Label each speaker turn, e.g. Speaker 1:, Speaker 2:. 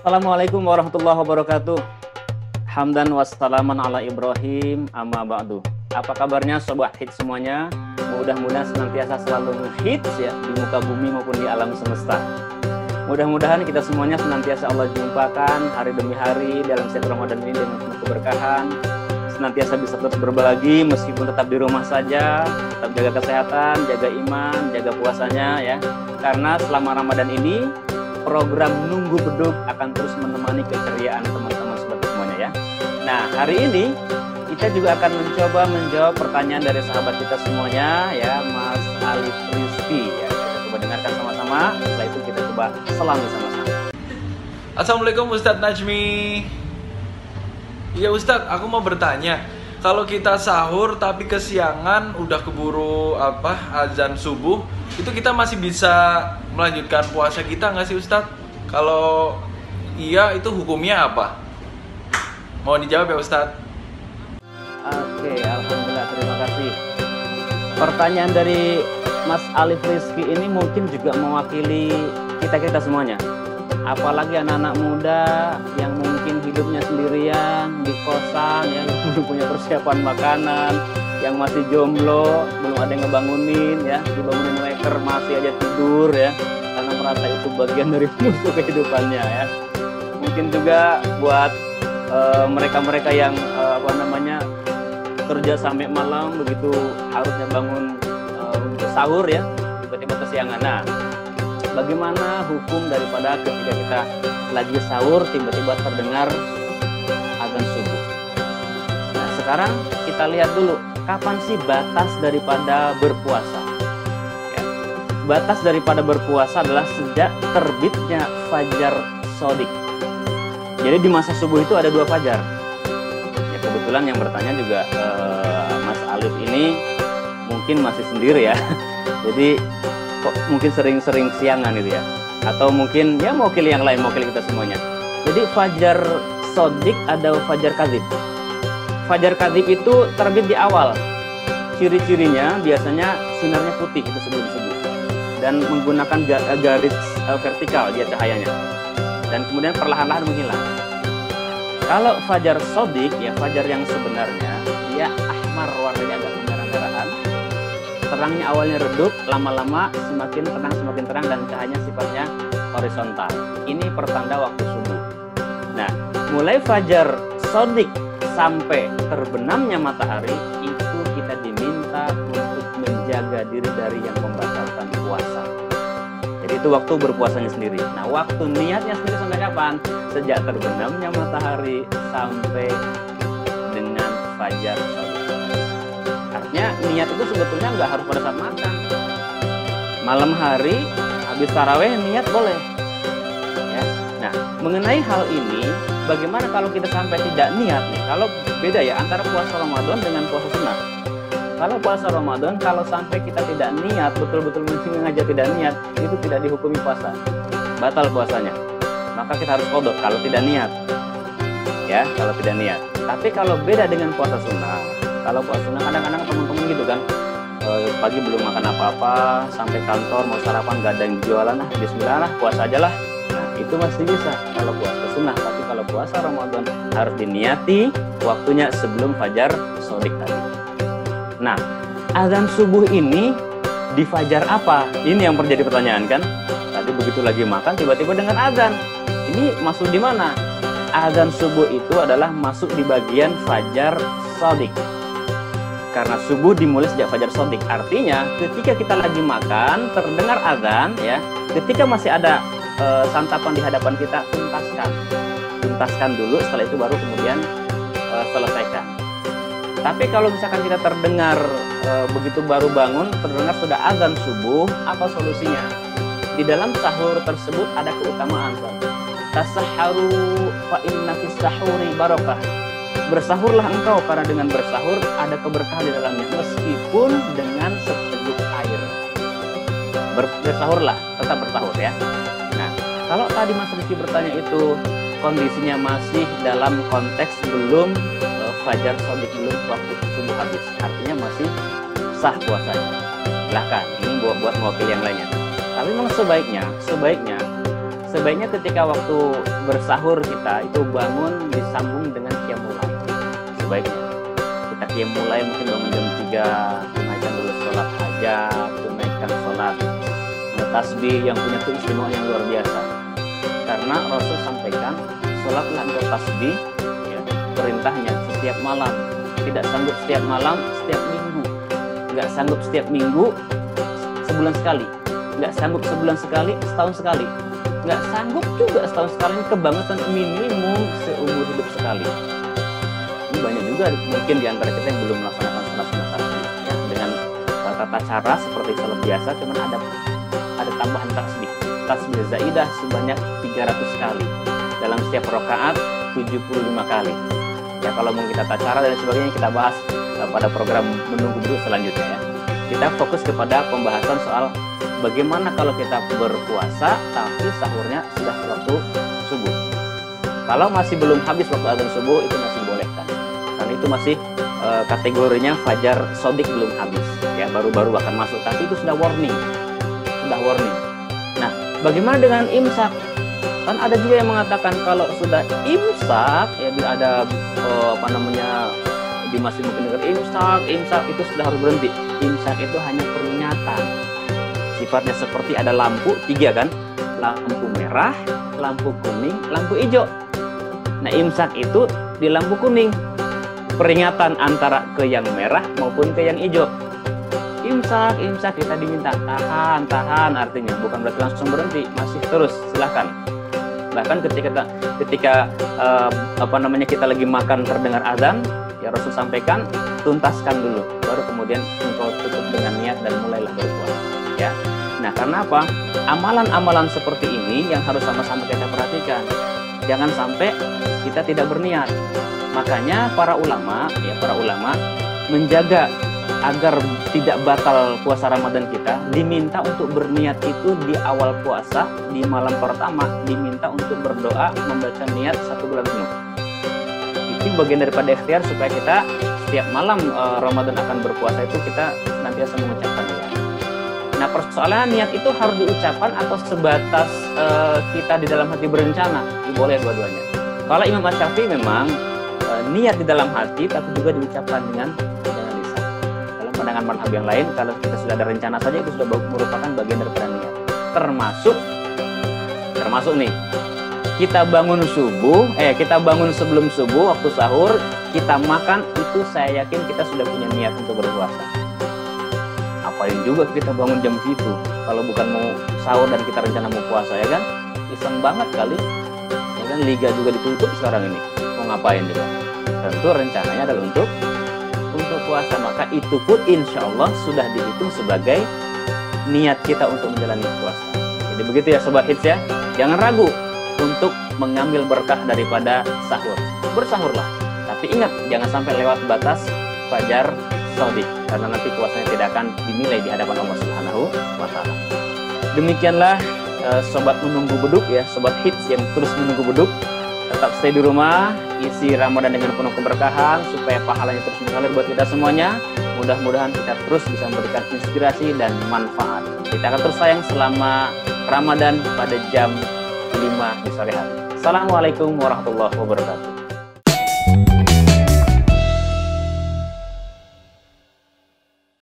Speaker 1: Assalamualaikum warahmatullahi wabarakatuh. Hamdan wassalaman ala Ibrahim amma ba'du. Apa kabarnya sobat hits semuanya? Mudah-mudahan senantiasa selalu hits ya di muka bumi maupun di alam semesta. Mudah-mudahan kita semuanya senantiasa Allah jumpakan hari demi hari dalam setiap Ramadan ini dengan penuh keberkahan. Senantiasa bisa terus berbagi meskipun tetap di rumah saja, tetap jaga kesehatan, jaga iman, jaga puasanya ya. Karena selama Ramadan ini program Nunggu Beduk akan terus menemani keceriaan teman-teman sobat semuanya ya. Nah, hari ini kita juga akan mencoba menjawab pertanyaan dari sahabat kita semuanya ya, Mas Alif Rizky ya. Kita coba dengarkan sama-sama, setelah itu kita coba selami sama-sama.
Speaker 2: Assalamualaikum Ustadz Najmi. Iya Ustadz, aku mau bertanya, kalau kita sahur tapi kesiangan udah keburu azan subuh, itu kita masih bisa melanjutkan puasa kita nggak sih Ustadz? Kalau iya, itu hukumnya apa? Mohon dijawab ya Ustadz.
Speaker 1: Oke, alhamdulillah, terima kasih. Pertanyaan dari Mas Alif Rizky ini mungkin juga mewakili kita semuanya. Apalagi anak-anak muda yang mungkin hidupnya sendirian di kosan ya, yang belum punya persiapan makanan, yang masih jomblo, belum ada yang ngebangunin ya, dibangunin weker masih aja tidur ya, karena merasa itu bagian dari musuh kehidupannya ya. Mungkin juga buat mereka-mereka yang kerja sampai malam begitu harusnya bangun untuk sahur ya, tiba-tiba kesiangan. Nah, bagaimana hukum daripada ketika kita lagi sahur tiba-tiba terdengar azan subuh? Nah, sekarang kita lihat dulu kapan sih batas daripada berpuasa? Ya. Batas daripada berpuasa adalah sejak terbitnya fajar shodiq. Jadi di masa subuh itu ada dua fajar. Ya, kebetulan yang bertanya juga Mas Alif ini mungkin masih sendiri ya. Jadi kok mungkin sering-sering siangan itu ya, atau mungkin ya mewakili yang lain, mewakili kita semuanya. Jadi fajar shodiq ada fajar kadzib. Fajar kadzib itu terbit di awal. Ciri-cirinya biasanya sinarnya putih itu sebelum subuh dan menggunakan garis vertikal dia cahayanya, dan kemudian perlahan-lahan menghilang. Kalau fajar shodiq ya, fajar yang sebenarnya dia ahmar, warnanya agak kemerah-merahan. Terangnya awalnya redup, lama-lama semakin terang dan cahayanya sifatnya horizontal. Ini pertanda waktu subuh. Nah, mulai fajar shodiq sampai terbenamnya matahari itu kita diminta untuk menjaga diri dari yang membatalkan puasa. Jadi itu waktu berpuasanya sendiri. Nah, waktu niatnya sendiri sampai kapan? Sejak terbenamnya matahari sampai dengan fajar shodiq. Artinya niat itu sebetulnya nggak harus pada saat makan. Malam hari habis taraweh niat boleh. Ya. Nah, mengenai hal ini, bagaimana kalau kita sampai tidak niat nih? Kalau beda ya antara puasa Ramadan dengan puasa sunnah. Kalau puasa Ramadan, kalau sampai kita tidak niat, betul-betul sengaja tidak niat, itu tidak dihukumi puasa, batal puasanya. Maka kita harus qadha kalau tidak niat. Ya, kalau tidak niat. Tapi kalau beda dengan puasa sunnah, kalau puasa sunnah kadang-kadang teman-teman gitu kan, pagi belum makan apa-apa, sampai kantor mau sarapan gak ada yang jualan, bismillah lah, puasa aja lah. Nah, itu masih bisa kalau puasa sunnah. Tapi kalau puasa Ramadan harus diniati waktunya sebelum fajar shodiq tadi. Nah, azan subuh ini di fajar apa? Ini yang menjadi pertanyaan kan. Tadi begitu lagi makan tiba-tiba dengan azan. Ini masuk di mana? Azan subuh itu adalah masuk di bagian fajar shodiq. Karena subuh dimulai sejak fajar shodiq. Artinya ketika kita lagi makan terdengar azan ya, ketika masih ada santapan di hadapan kita, tuntaskan dulu, setelah itu baru kemudian selesaikan. Tapi kalau misalkan kita terdengar begitu baru bangun terdengar sudah azan subuh, apa solusinya? Di dalam sahur tersebut ada keutamaan. Tasahharu fa inna fis sahuri barakah. Bersahurlah engkau karena dengan bersahur ada keberkahan di dalamnya, meskipun dengan seteguk air. Bersahurlah, tetap bersahur ya. Nah, kalau tadi Mas Rizky bertanya itu kondisinya masih dalam konteks belum fajar shodiq, belum waktu subuh habis, artinya masih sah puasanya. Silahkan, ini buat mewakili yang lainnya. Tapi memang sebaiknya sebaiknya ketika waktu bersahur kita itu bangun disambung dengan qiyamul lail. Sebaiknya kita qiyamul lail mungkin bangun jam 3, tunaikan dulu sholat hajat, tunaikan sholat tasbih yang punya keistimewaan yang luar biasa. Karena Rasul sampaikan, sholatlah engkau tasbih, ya, perintahnya setiap malam. Tidak sanggup setiap malam, setiap minggu. Nggak sanggup setiap minggu, sebulan sekali. Nggak sanggup sebulan sekali, setahun sekali. Nggak sanggup juga setahun sekali, ini kebangetan, minimum seumur hidup sekali. Ini banyak juga mungkin di antara kita yang belum melaksanakan sholat sunat tasbih, ya, dengan tata cara seperti sholat biasa, cuman ada tambahan tasbih zaidah sebanyak 300 kali dalam setiap rakaat 75 kali. Ya, kalau mau kita tata cara dan sebagainya kita bahas pada program menunggu dulu selanjutnya, ya. Kita fokus kepada pembahasan soal bagaimana kalau kita berpuasa tapi sahurnya sudah waktu subuh. Kalau masih belum habis waktu azan subuh itu masih dibolehkan, karena itu masih kategorinya fajar sodik belum habis, ya, baru-baru akan masuk, tapi itu sudah warning. Nah, bagaimana dengan imsak? Kan ada juga yang mengatakan kalau sudah imsak, ya, ada di masih mungkin dengar imsak itu sudah harus berhenti. Imsak itu hanya peringatan. Sifatnya seperti ada lampu 3 kan? Lampu merah, lampu kuning, lampu hijau. Nah, imsak itu di lampu kuning. Peringatan antara ke yang merah maupun ke yang hijau. Imsak kita diminta tahan, artinya bukan berarti langsung berhenti, masih terus, silahkan. Bahkan ketika kita lagi makan terdengar azan, ya Rasul sampaikan tuntaskan dulu, baru kemudian engkau tutup dengan niat dan mulailah berpuasa, ya. Nah, karena apa? Amalan-amalan seperti ini yang harus sama-sama kita perhatikan. Jangan sampai kita tidak berniat. Makanya para ulama menjaga agar tidak batal puasa Ramadan kita, diminta untuk berniat itu di awal puasa, di malam pertama diminta untuk berdoa membaca niat 1 bulan penuh. Itu bagian daripada ikhtiar supaya kita setiap malam Ramadan akan berpuasa itu kita senantiasa mengucapkan niat. Nah, persoalan niat itu harus diucapkan atau sebatas kita di dalam hati berencana, boleh dua-duanya. Kalau Imam Asy-Syafi'i memang niat di dalam hati tapi juga diucapkan dengan lisan. Dalam pandangan mazhab yang lain, kalau kita sudah ada rencana saja itu sudah merupakan bagian daripada niat. Termasuk nih, kita bangun sebelum subuh waktu sahur, kita makan, itu saya yakin kita sudah punya niat untuk berpuasa. Apain juga kita bangun jam itu kalau bukan mau sahur dan kita rencana mau puasa, ya kan? Iseng banget kali, ya kan? Liga juga ditutup sekarang ini, mau ngapain juga? Tentu rencananya adalah untuk puasa, maka itu pun insya Allah sudah dihitung sebagai niat kita untuk menjalani puasa. Jadi begitu ya Sobat Hits, ya. Jangan ragu untuk mengambil berkah daripada sahur. Bersahurlah, tapi ingat jangan sampai lewat batas fajar sodik, karena nanti puasanya tidak akan dinilai di hadapan Allah Subhanahu wa Ta'ala. Demikianlah Sobat Menunggu Beduk, ya, Sobat Hits yang terus menunggu beduk. Tetap stay di rumah, isi Ramadan dengan penuh keberkahan supaya pahalanya terus mengalir buat kita semuanya. Mudah-mudahan kita terus bisa memberikan inspirasi dan manfaat. Kita akan terus sayang selama Ramadan pada jam 5 di sore hari. Assalamualaikum warahmatullahi wabarakatuh.